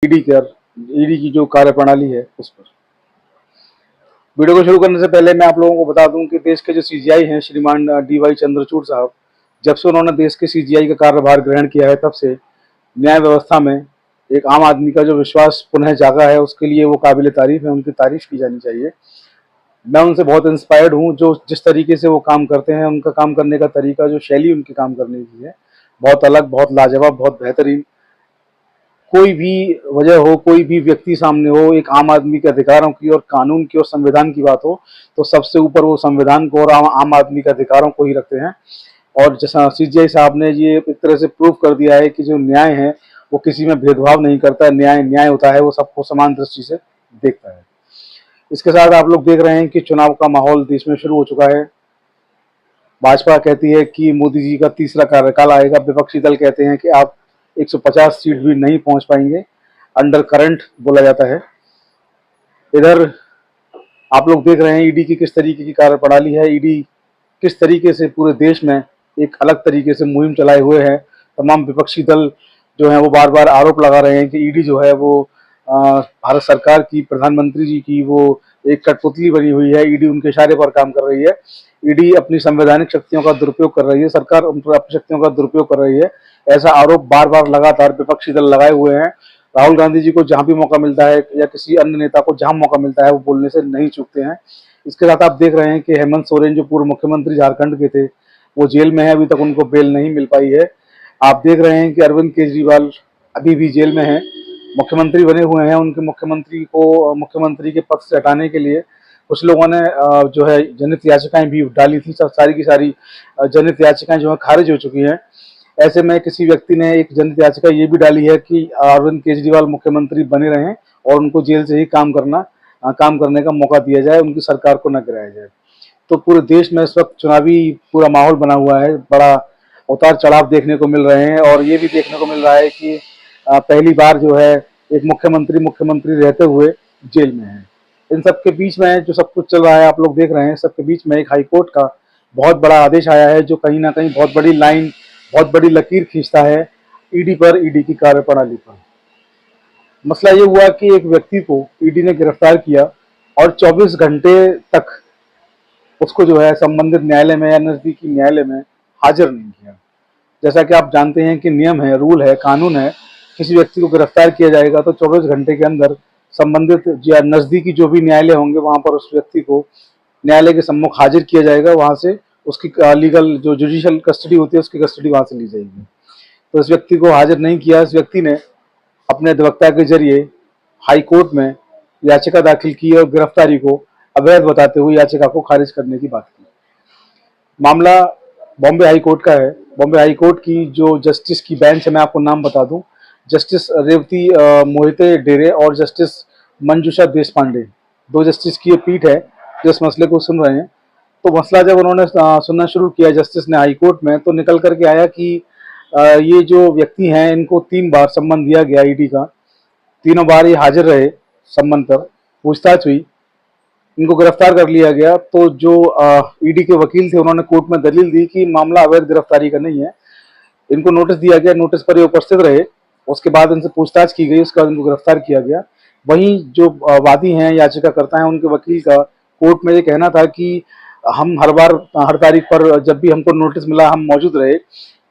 ED की जो कार्यप्रणाली है उस पर। वीडियो को शुरू करने से पहले मैं आप लोगों को बता दूं कि देश के जो सीजीआई हैं श्रीमान DY चंद्रचूड़ साहब, जब से उन्होंने देश के सीजीआई का कार्यभार ग्रहण किया है तब से न्याय व्यवस्था में एक आम आदमी का जो विश्वास पुनः जागा है, उसके लिए वो काबिल तारीफ है, उनकी तारीफ की जानी चाहिए। मैं उनसे बहुत इंस्पायर्ड हूँ। जो जिस तरीके से वो काम करते हैं, उनका काम करने का तरीका, जो शैली उनकी काम करने की है, बहुत अलग, बहुत लाजवाब, बहुत बेहतरीन। कोई भी वजह हो, कोई भी व्यक्ति सामने हो, एक आम आदमी के अधिकारों की और कानून की और संविधान की बात हो, तो सबसे ऊपर वो संविधान को और आम आदमी के अधिकारों को ही रखते हैं। और जैसा सीजीआई साहब ने ये एक तरह से प्रूव कर दिया है कि जो न्याय है वो किसी में भेदभाव नहीं करता, न्याय न्याय होता है, वो सबको समान दृष्टि से देखता है। इसके साथ आप लोग देख रहे हैं कि चुनाव का माहौल देश में शुरू हो चुका है। भाजपा कहती है कि मोदी जी का तीसरा कार्यकाल आएगा, विपक्षी दल कहते हैं कि आप 150 सीट भी नहीं पहुंच पाएंगे, अंडर करंट बोला जाता है। इधर आप लोग देख रहे हैं ईडी की किस तरीके की कार्यप्रणाली है, ईडी किस तरीके से पूरे देश में एक अलग तरीके से मुहिम चलाए हुए है। तमाम विपक्षी दल जो है वो बार बार आरोप लगा रहे हैं कि ईडी जो है वो भारत सरकार की, प्रधानमंत्री जी की वो एक कठपुतली बनी हुई है, ईडी उनके इशारे पर काम कर रही है, ईडी अपनी संवैधानिक शक्तियों का दुरुपयोग कर रही है, सरकार अपनी शक्तियों का दुरुपयोग कर रही है। ऐसा आरोप बार बार लगातार विपक्षी दल लगाए हुए हैं। राहुल गांधी जी को जहां भी मौका मिलता है या किसी अन्य नेता को जहां मौका मिलता है वो बोलने से नहीं चूकते हैं। इसके साथ आप देख रहे हैं कि हेमंत सोरेन जो पूर्व मुख्यमंत्री झारखंड के थे, वो जेल में है, अभी तक उनको बेल नहीं मिल पाई है। आप देख रहे हैं कि अरविंद केजरीवाल अभी भी जेल में है, मुख्यमंत्री बने हुए हैं, उनके मुख्यमंत्री के पद से हटाने के लिए कुछ लोगों ने जो है जनहित याचिकाएं भी डाली थी। सारी की सारी जनहित याचिकाएं जो है खारिज हो चुकी हैं। ऐसे में किसी व्यक्ति ने एक जनहित याचिका ये भी डाली है कि अरविंद केजरीवाल मुख्यमंत्री बने रहें और उनको जेल से ही काम करने का मौका दिया जाए, उनकी सरकार को न गिराया जाए। तो पूरे देश में इस वक्त चुनावी पूरा माहौल बना हुआ है, बड़ा उतार चढ़ाव देखने को मिल रहे हैं। और ये भी देखने को मिल रहा है कि पहली बार जो है एक मुख्यमंत्री रहते हुए जेल में है। इन सब के बीच में जो सब कुछ चल रहा है आप लोग देख रहे हैं, सबके बीच में एक हाईकोर्ट का बहुत बड़ा आदेश आया है, जो कहीं ना कहीं बहुत बड़ी लाइन, बहुत बड़ी लकीर खींचता है ईडी की कार्यप्रणाली पर। मसला ये हुआ कि एक व्यक्ति को ईडी ने गिरफ्तार किया और 24 घंटे तक उसको जो है संबंधित न्यायालय में या नजदीकी न्यायालय में हाजिर नहीं किया। जैसा कि आप जानते हैं कि नियम है, रूल है, कानून है, किसी व्यक्ति को गिरफ्तार किया जाएगा तो 24 घंटे के अंदर संबंधित या नजदीकी जो भी न्यायालय होंगे वहां पर उस व्यक्ति को न्यायालय के सम्मुख हाजिर किया जाएगा। वहां से उसकी लीगल जो जुडिशियल कस्टडी होती है उसकी कस्टडी वहां से ली जाएगी। तो इस व्यक्ति को हाजिर नहीं किया। इस व्यक्ति ने अपने अधिवक्ता के जरिए हाई कोर्ट में याचिका दाखिल की और गिरफ्तारी को अवैध बताते हुए याचिका को खारिज करने की बात की। मामला बॉम्बे हाई कोर्ट का है। बॉम्बे हाई कोर्ट की जो जस्टिस की बेंच है, मैं आपको नाम बता दूं, जस्टिस रेवती मोहिते डेरे और जस्टिस मंजूषा देशपांडे, दो जस्टिस की ये पीठ है जो इस मसले को सुन रहे हैं। तो मसला जब उन्होंने सुनना शुरू किया जस्टिस ने हाई कोर्ट में, तो निकल करके आया कि ये जो व्यक्ति हैं इनको 3 बार सम्मन दिया गया ईडी का, तीनों बार ये हाजिर रहे, सम्मन पर पूछताछ हुई, इनको गिरफ्तार कर लिया गया। तो जो ईडी के वकील थे उन्होंने कोर्ट में दलील दी कि मामला अवैध गिरफ्तारी का नहीं है, इनको नोटिस दिया गया, नोटिस पर ये उपस्थित रहे, उसके बाद इनसे पूछताछ की गई, उसके बाद इनको गिरफ्तार किया गया। वहीं जो वादी हैं, याचिकाकर्ता हैं, उनके वकील का कोर्ट में ये कहना था कि हम हर तारीख पर जब भी हमको नोटिस मिला हम मौजूद रहे,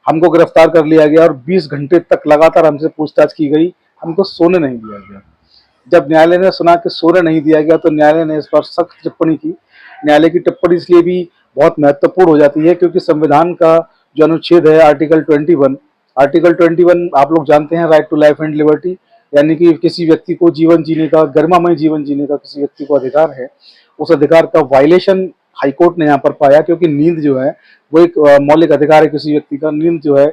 हमको गिरफ्तार कर लिया गया और 20 घंटे तक लगातार हमसे पूछताछ की गई, हमको सोने नहीं दिया गया। जब न्यायालय ने सुना कि सोने नहीं दिया गया तो न्यायालय ने इस पर सख्त टिप्पणी की। न्यायालय की टिप्पणी इसलिए भी बहुत महत्वपूर्ण हो जाती है क्योंकि संविधान का जो अनुच्छेद है आर्टिकल 21 आप लोग जानते हैं, right to life and liberty, यानी कि किसी व्यक्ति को जीवन जीने का, गरिमामय जीवन जीने का किसी व्यक्ति को अधिकार है। उस अधिकार का वायलेशन हाईकोर्ट ने यहाँ पर पाया, क्योंकि नींद जो है वो एक मौलिक अधिकार है किसी व्यक्ति का। नींद जो है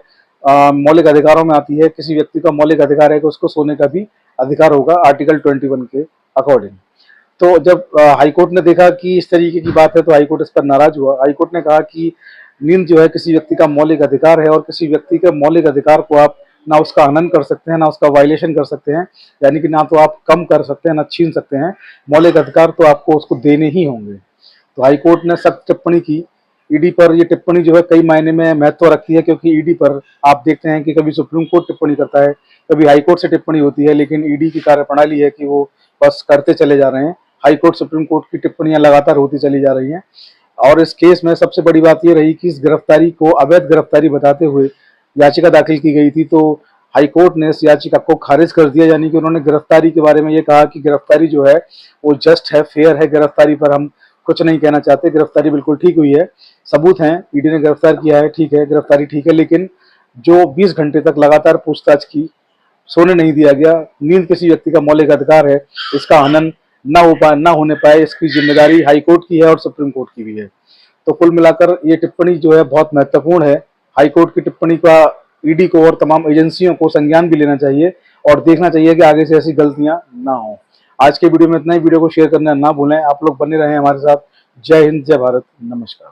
मौलिक अधिकारों में आती है। किसी व्यक्ति का मौलिक अधिकार है कि उसको सोने का भी अधिकार होगा आर्टिकल 21 के अकॉर्डिंग। तो जब हाईकोर्ट ने देखा कि इस तरीके की बात है तो हाईकोर्ट इस पर नाराज हुआ। हाईकोर्ट ने कहा कि नींद जो है किसी व्यक्ति का मौलिक अधिकार है और किसी व्यक्ति के मौलिक अधिकार को आप ना उसका हनन कर सकते हैं, ना उसका वायलेशन कर सकते हैं, यानी कि ना तो आप कम कर सकते हैं ना छीन सकते हैं। मौलिक अधिकार तो आपको उसको देने ही होंगे। तो हाईकोर्ट ने सख्त टिप्पणी की ईडी पर। ये टिप्पणी जो है कई मायने में महत्व रखती है, क्योंकि ईडी पर आप देखते हैं कि कभी सुप्रीम कोर्ट टिप्पणी करता है, कभी हाईकोर्ट से टिप्पणी होती है, लेकिन ईडी की कार्यप्रणाली है कि वो बस करते चले जा रहे हैं। हाईकोर्ट सुप्रीम कोर्ट की टिप्पणियां लगातार होती चली जा रही हैं। और इस केस में सबसे बड़ी बात ये रही कि इस गिरफ्तारी को अवैध गिरफ्तारी बताते हुए याचिका दाखिल की गई थी, तो हाईकोर्ट ने इस याचिका को खारिज कर दिया। यानी कि उन्होंने गिरफ्तारी के बारे में ये कहा कि गिरफ्तारी जो है वो जस्ट है, फेयर है, गिरफ्तारी पर हम कुछ नहीं कहना चाहते, गिरफ्तारी बिल्कुल ठीक हुई है, सबूत हैं, ईडी ने गिरफ्तार किया है, ठीक है, गिरफ्तारी ठीक है। लेकिन जो 20 घंटे तक लगातार पूछताछ की, सोने नहीं दिया गया, नींद किसी व्यक्ति का मौलिक अधिकार है, इसका हनन ना होने पाए, इसकी जिम्मेदारी हाईकोर्ट की है और सुप्रीम कोर्ट की भी है। तो कुल मिलाकर ये टिप्पणी जो है बहुत महत्वपूर्ण है। हाईकोर्ट की टिप्पणी का ईडी को और तमाम एजेंसियों को संज्ञान भी लेना चाहिए और देखना चाहिए कि आगे से ऐसी गलतियां ना हो। आज के वीडियो में इतना ही। वीडियो को शेयर करना ना भूलें। आप लोग बने रहें हमारे साथ। जय हिंद, जय भारत, नमस्कार।